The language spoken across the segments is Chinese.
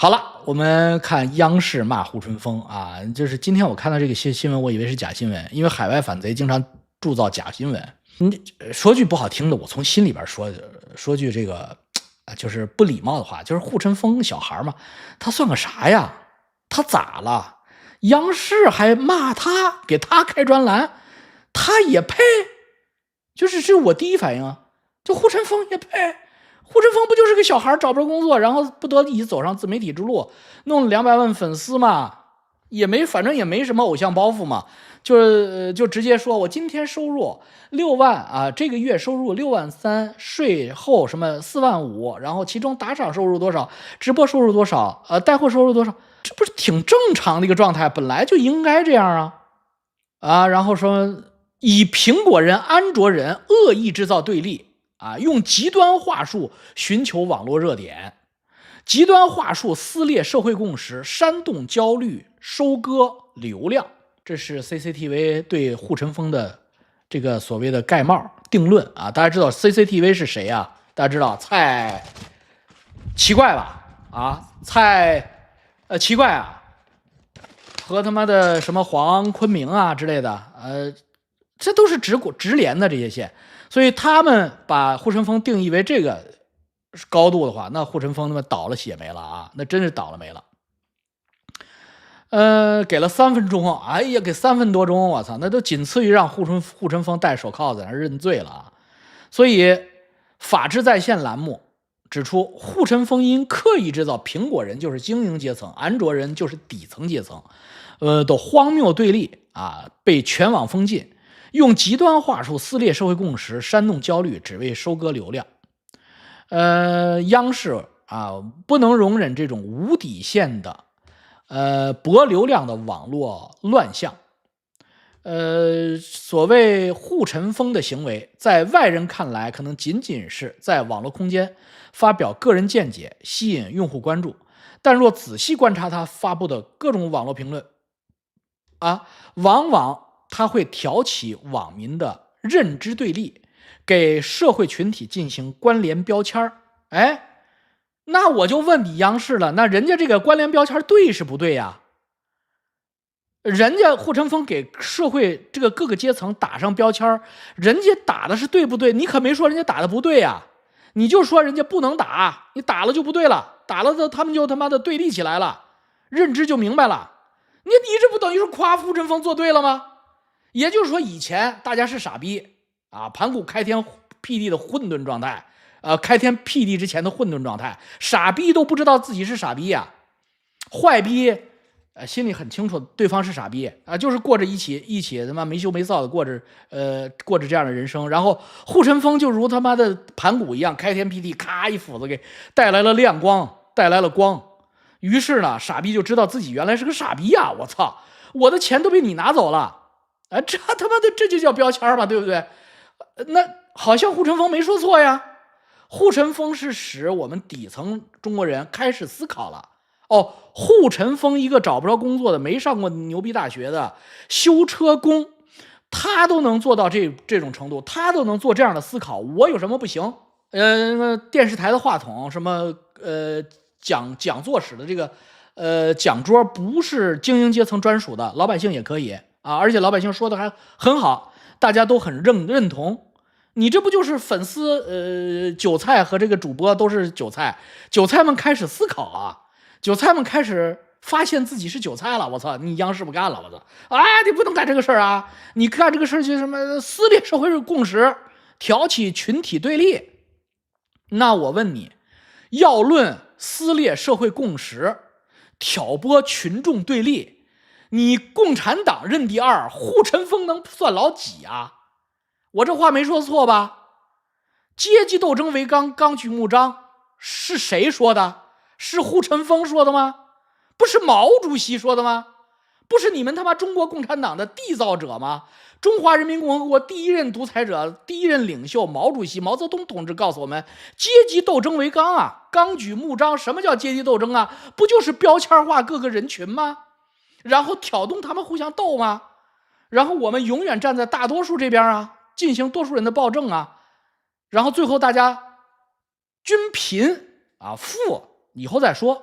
好了，我们看央视骂护春风啊，就是今天我看到这个新闻，我以为是假新闻，因为海外反贼经常铸造假新闻。说句不好听的，我从心里边说句这个，就是不礼貌的话，就是护春风小孩嘛，他算个啥呀？他咋了？央视还骂他，给他开专栏，他也配？这是我第一反应啊，就护春风也配？护春风不就是个小孩找不着工作，然后不得已走上自媒体之路，弄了200万粉丝嘛，反正也没什么偶像包袱嘛，就直接说我今天收入6万啊，这个月收入6万3，税后什么4万5，然后其中打赏收入多少，直播收入多少，带货收入多少，这不是挺正常的一个状态，本来就应该这样啊，然后说以苹果人、安卓人恶意制造对立。用极端话术寻求网络热点，极端话术撕裂社会共识，煽动焦虑，收割流量。这是 CCTV 对护春风的这个所谓的盖帽定论啊！大家知道 CCTV 是谁啊？大家知道蔡奇怪吧？奇怪啊，和他妈的什么黄坤明啊之类的，这都是直连的这些线。所以他们把护春风定义为这个高度的话，那护春风他妈倒了血霉了啊！那真是倒了霉了。给了3分钟，哎呀，给3分多钟，我操，那都仅次于让护春风戴手铐在那认罪了啊！所以，法治在线栏目指出，护春风因刻意制造苹果人就是精英阶层，安卓人就是底层阶层，的荒谬对立啊，被全网封禁。用极端话术撕裂社会共识，煽动焦虑，只为收割流量。央视不能容忍这种无底线的博流量的网络乱象。所谓护尘风的行为，在外人看来可能仅仅是在网络空间发表个人见解，吸引用户关注。但若仔细观察他发布的各种网络评论往往他会挑起网民的认知对立，给社会群体进行关联标签。那我就问你央视了，那人家这个关联标签对是不对呀？人家护春风给社会这个各个阶层打上标签，人家打的是对不对？你可没说人家打的不对呀，你就说人家不能打，你打了就不对了，打了他们就他妈的对立起来了，认知就明白了。你这不等于是夸护春风做对了吗？也就是说，以前大家是傻逼盘古开天辟地的混沌状态，开天辟地之前的混沌状态，傻逼都不知道自己是傻逼呀，坏逼心里很清楚对方是傻逼就是过着一起他妈没羞没臊的过着这样的人生，然后护春风就如他妈的盘古一样，开天辟地，咔一斧子给带来了亮光，带来了光。于是呢，傻逼就知道自己原来是个傻逼我操，我的钱都被你拿走了。这他妈的这就叫标签嘛，对不对？那好像护春风没说错呀，护春风是使我们底层中国人开始思考了。护春风一个找不着工作的、没上过牛逼大学的修车工，他都能做到这种程度，他都能做这样的思考，我有什么不行？电视台的话筒，什么讲座室的这个讲桌不是精英阶层专属的，老百姓也可以而且老百姓说的还很好，大家都很认同。你这不就是粉丝韭菜和这个主播都是韭菜，韭菜们开始思考韭菜们开始发现自己是韭菜了，我操！你央视不干了，我操！你不能干这个事儿你干这个事儿就什么撕裂社会共识，挑起群体对立。那我问你，要论撕裂社会共识，挑拨群众对立，你共产党认第2，护春风能算老几我这话没说错吧？阶级斗争为纲，纲举目张，是谁说的？是护春风说的吗？不是毛主席说的吗？不是你们他妈中国共产党的缔造者吗？中华人民共和国第1任独裁者、第1任领袖毛主席毛泽东同志告诉我们，阶级斗争为纲纲举目张。什么叫阶级斗争不就是标签化各个人群吗？然后挑动他们互相斗吗？然后我们永远站在大多数这边进行多数人的暴政然后最后大家均贫富以后再说，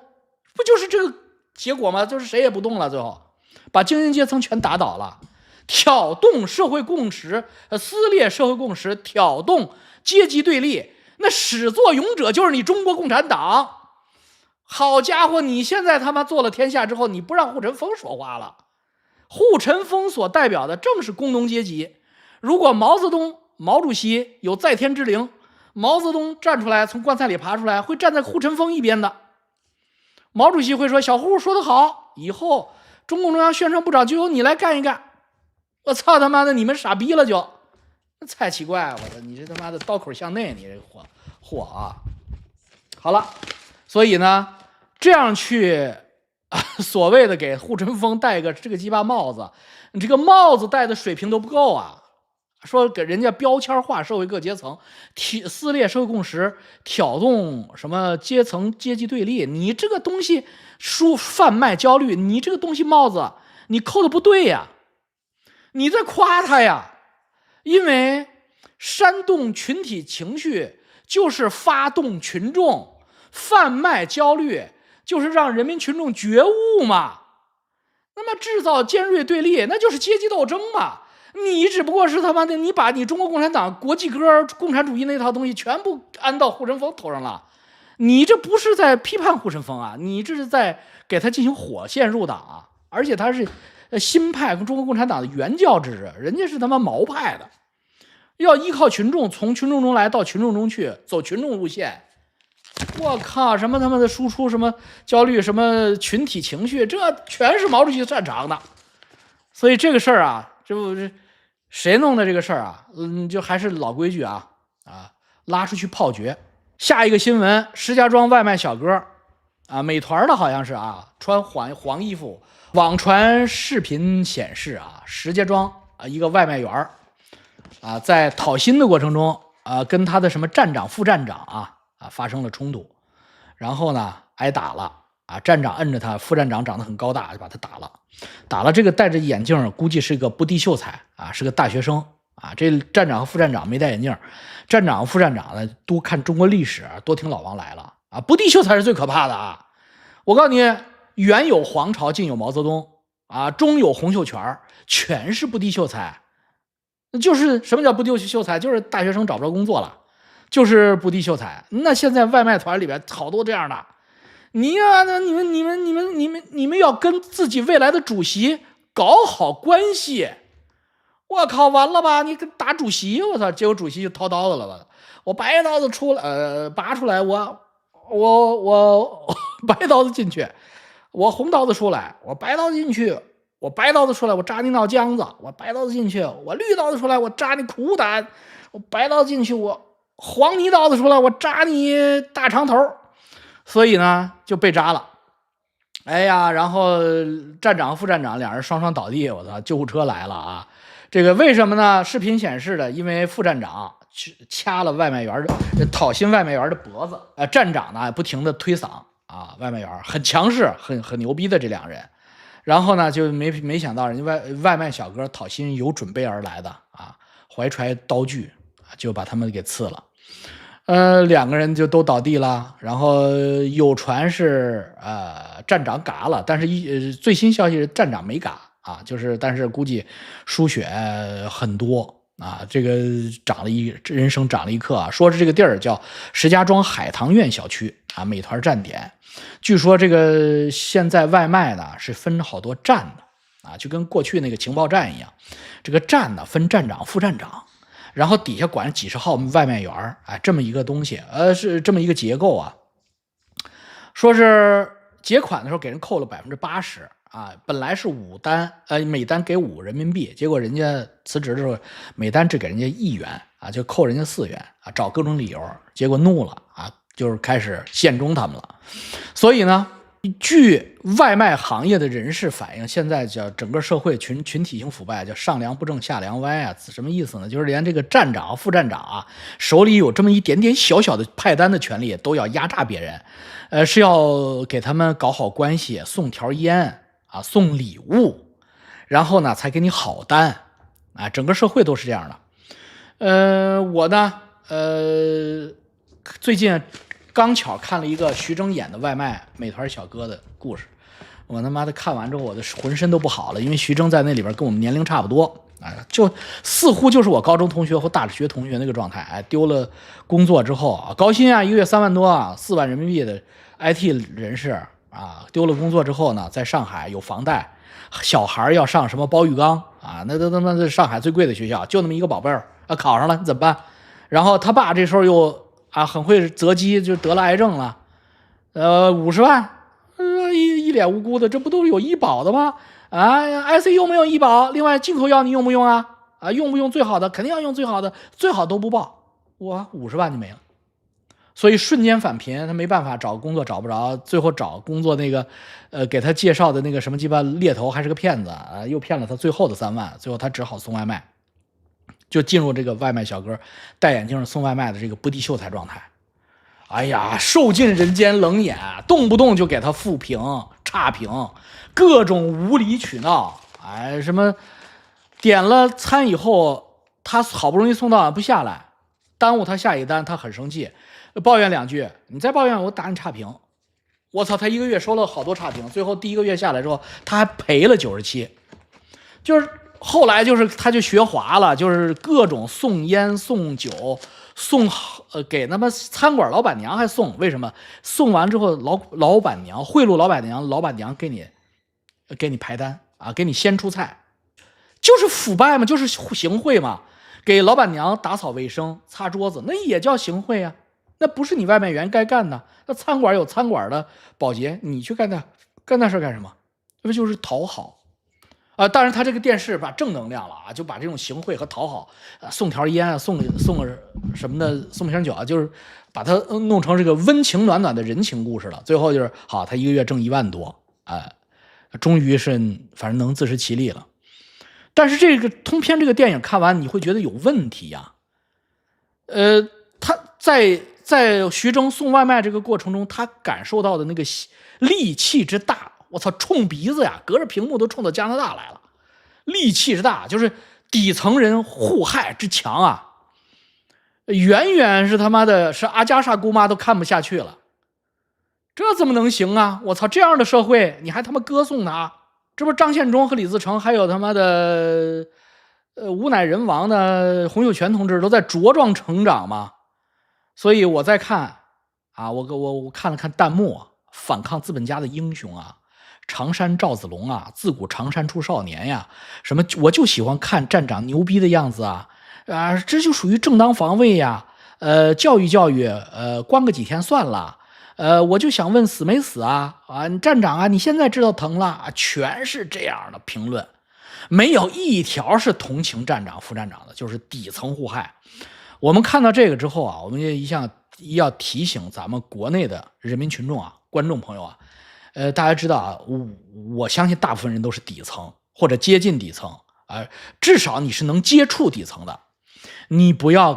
不就是这个结果吗？就是谁也不动了，最后把精英阶层全打倒了，挑动社会共识，撕裂社会共识，挑动阶级对立，那始作俑者就是你中国共产党。好家伙，你现在他妈做了天下之后，你不让护城风说话了。护城风所代表的正是工农阶级。如果毛主席有在天之灵，毛泽东站出来从棺材里爬出来，会站在护城风一边的。毛主席会说：“小胡说得好，以后中共中央宣传部长就由你来干一干。”我操他妈的，你们傻逼了就，太奇怪！我说你这他妈的刀口向内，你这货啊！好了，所以呢，这样去所谓的给护城风戴个这个鸡巴帽子，你这个帽子戴的水平都不够啊！说给人家标签化社会各阶层，撕裂社会共识，挑动什么阶级对立，你这个东西贩卖焦虑，你这个东西帽子你扣的不对呀，你在夸他呀，因为煽动群体情绪就是发动群众，贩卖焦虑就是让人民群众觉悟嘛，那么制造尖锐对立那就是阶级斗争嘛。你只不过是他妈的，你把你中国共产党国际歌共产主义那套东西全部安到护城风头上了，你这不是在批判护城风啊，你这是在给他进行火线入党啊！而且他是新派跟中国共产党的原教旨，人家是他妈毛派的，要依靠群众，从群众中来到群众中去，走群众路线。我靠，什么他妈的输出什么焦虑，什么群体情绪，这全是毛主席擅长的。所以这个事儿啊，这不是谁弄的这个事儿啊？就还是老规矩啊，拉出去炮决。下一个新闻，石家庄外卖小哥啊，美团的好像是啊，穿黄衣服，网传视频显示啊，石家庄啊一个外卖员啊，在讨薪的过程中跟他的什么站长、副站长发生了冲突，然后呢挨打了啊，站长摁着他，副站长长得很高大，就把他打了。这个戴着眼镜，估计是个不地秀才啊，是个大学生啊。这站长和副站长没戴眼镜，站长和副站长呢多看中国历史，多听老王来了啊。不地秀才是最可怕的啊！我告诉你，远有黄巢，近有毛泽东啊，中有洪秀全，全是不地秀才。就是什么叫不地秀才？就是大学生找不着工作了，就是不地秀才。那现在外卖团里边好多这样的。你们要跟自己未来的主席搞好关系，我靠，完了吧？你打主席，我操！结果主席就掏刀子了吧？我白刀子出来，拔出来，我白刀子进去，我红刀子出来，我白刀子进去，我白刀子出来，我扎你脑浆子，我白刀子进去，我绿刀子出来，我扎你苦胆，我白刀子进去，我黄泥刀子出来，我扎你大肠头。所以呢就被扎了，哎呀，然后站长副站长两人双双倒地，我操，救护车来了啊！这个为什么呢？视频显示的，因为副站长掐了外卖员讨薪外卖员的脖子，站长呢不停的推搡啊，外卖员很强势，很牛逼的这两人，然后呢就没想到人家外卖小哥讨薪有准备而来的啊，怀揣刀具就把他们给刺了。两个人就都倒地了，然后有传是站长嘎了，但是最新消息是站长没嘎啊，就是但是估计输血很多啊，这个人生长了一课啊，说是这个地儿叫石家庄海棠苑小区啊，美团站点，据说这个现在外卖呢是分好多站的啊，就跟过去那个情报站一样，这个站呢分站长、副站长。然后底下管几十号外卖员这么一个东西，是这么一个结构啊。说是结款的时候给人扣了80%啊，本来是5单，每单给5人民币，结果人家辞职的时候每单只给人家1元啊，就扣人家4元啊，找各种理由，结果怒了啊，就是开始限中他们了。所以呢，据外卖行业的人士反映，现在叫整个社会群体性腐败，叫上梁不正下梁歪啊，什么意思呢？就是连这个站长、副站长手里有这么一点点小小的派单的权利，都要压榨别人，是要给他们搞好关系，送条烟送礼物，然后呢才给你好单啊，整个社会都是这样的。我呢，最近刚巧看了一个徐峥演的外卖美团小哥的故事，我他妈的看完之后我的浑身都不好了，因为徐峥在那里边跟我们年龄差不多，就似乎就是我高中同学或大学同学那个状态，丢了工作之后啊，高薪啊，1个月3万多啊，4万人民币的 IT 人士啊，丢了工作之后呢，在上海有房贷，小孩要上什么包玉刚啊，那都他妈是上海最贵的学校，就那么一个宝贝儿啊，考上了你怎么办？然后他爸这时候又很会择机，就得了癌症了，50万，一脸无辜的，这不都是有医保的吗？ICU 没有医保，另外进口药你用不用啊？用不用最好的？肯定要用最好的，最好都不报，我50万就没了。所以瞬间返贫，他没办法找工作找不着，最后找工作那个，给他介绍的那个什么鸡巴猎头还是个骗子又骗了他最后的3万，最后他只好送外卖，就进入这个外卖小哥戴眼镜送外卖的这个不敌秀才状态。哎呀，受尽人间冷眼，动不动就给他负评差评，各种无理取闹，什么点了餐以后，他好不容易送到不下来，耽误他下一单，他很生气，抱怨2句，你再抱怨我打你差评。我操，他1个月收了好多差评，最后第1个月下来之后，他还赔了97，就是后来就是他就学滑了，就是各种送烟送酒送给他们餐馆老板娘还送，为什么？送完之后老板娘贿赂老板娘，老板娘给你排单给你先出菜，就是腐败嘛，就是行贿嘛。给老板娘打扫卫生擦桌子，那也叫行贿啊，那不是你外卖员该干的。那餐馆有餐馆的保洁，你去干那事干什么？这不就是讨好当然他这个电视把正能量了就把这种行贿和讨好送条烟送什么的，送瓶酒就是把它弄成这个温情暖暖的人情故事了。最后就是好，他1个月挣1万多终于是反正能自食其力了。但是这个通篇这个电影看完你会觉得有问题呀。他在徐峥送外卖这个过程中，他感受到的那个戾气之大，我操，冲鼻子呀，隔着屏幕都冲到加拿大来了。戾气之大，就是底层人互害之强远远是他妈的是阿加莎姑妈都看不下去了。这怎么能行啊？我操，这样的社会你还他妈歌颂他？这不是张献忠和李自成还有他妈的吾乃人王的洪秀全同志都在茁壮成长吗？所以我在看我看了看弹幕反抗资本家的英雄常山赵子龙自古常山出少年呀，什么我就喜欢看站长牛逼的样子这就属于正当防卫呀，教育关个几天算了，我就想问死没死站长你现在知道疼了全是这样的评论，没有一条是同情站长副站长的，就是底层互害。我们看到这个之后我们也要提醒咱们国内的人民群众观众朋友大家知道我相信大部分人都是底层或者接近底层至少你是能接触底层的，你不要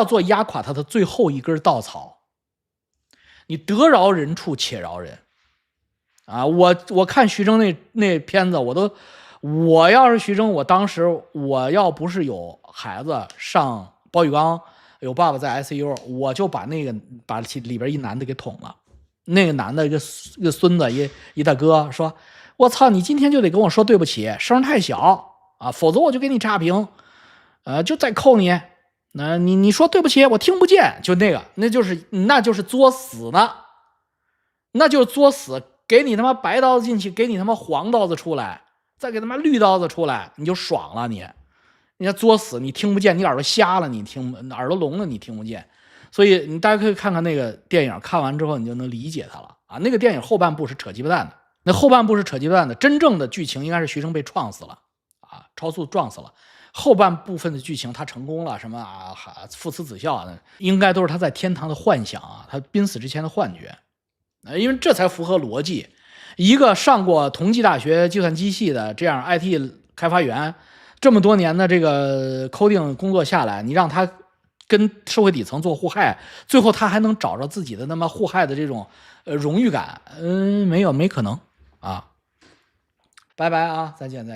做压垮他的最后一根稻草，你得饶人处且饶人我看徐峥那片子我要是徐峥，我当时我要不是有孩子上包玉刚，有爸爸在 ICU， 我就把里边一男的给捅了。那个男的一个孙子一大哥说，我操，你今天就得跟我说对不起，声太小否则我就给你差评就再扣你你说对不起我听不见，就那就是作死呢，那就是作死，给你他妈白刀子进去，给你他妈黄刀子出来，再给他妈绿刀子出来，你就爽了你作死，你听不见，你耳朵瞎了，耳朵聋了，你听不见。所以大家可以看看那个电影，看完之后你就能理解它了那个电影后半部是扯鸡巴蛋的，真正的剧情应该是徐峥被撞死了超速撞死了。后半部分的剧情他成功了，什么父慈子孝应该都是他在天堂的幻想他濒死之前的幻觉因为这才符合逻辑。一个上过同济大学计算机系的这样 IT 开发员，这么多年的这个 coding 工作下来，你让他跟社会底层做互害，最后他还能找着自己的那么互害的这种荣誉感没可能拜拜再见。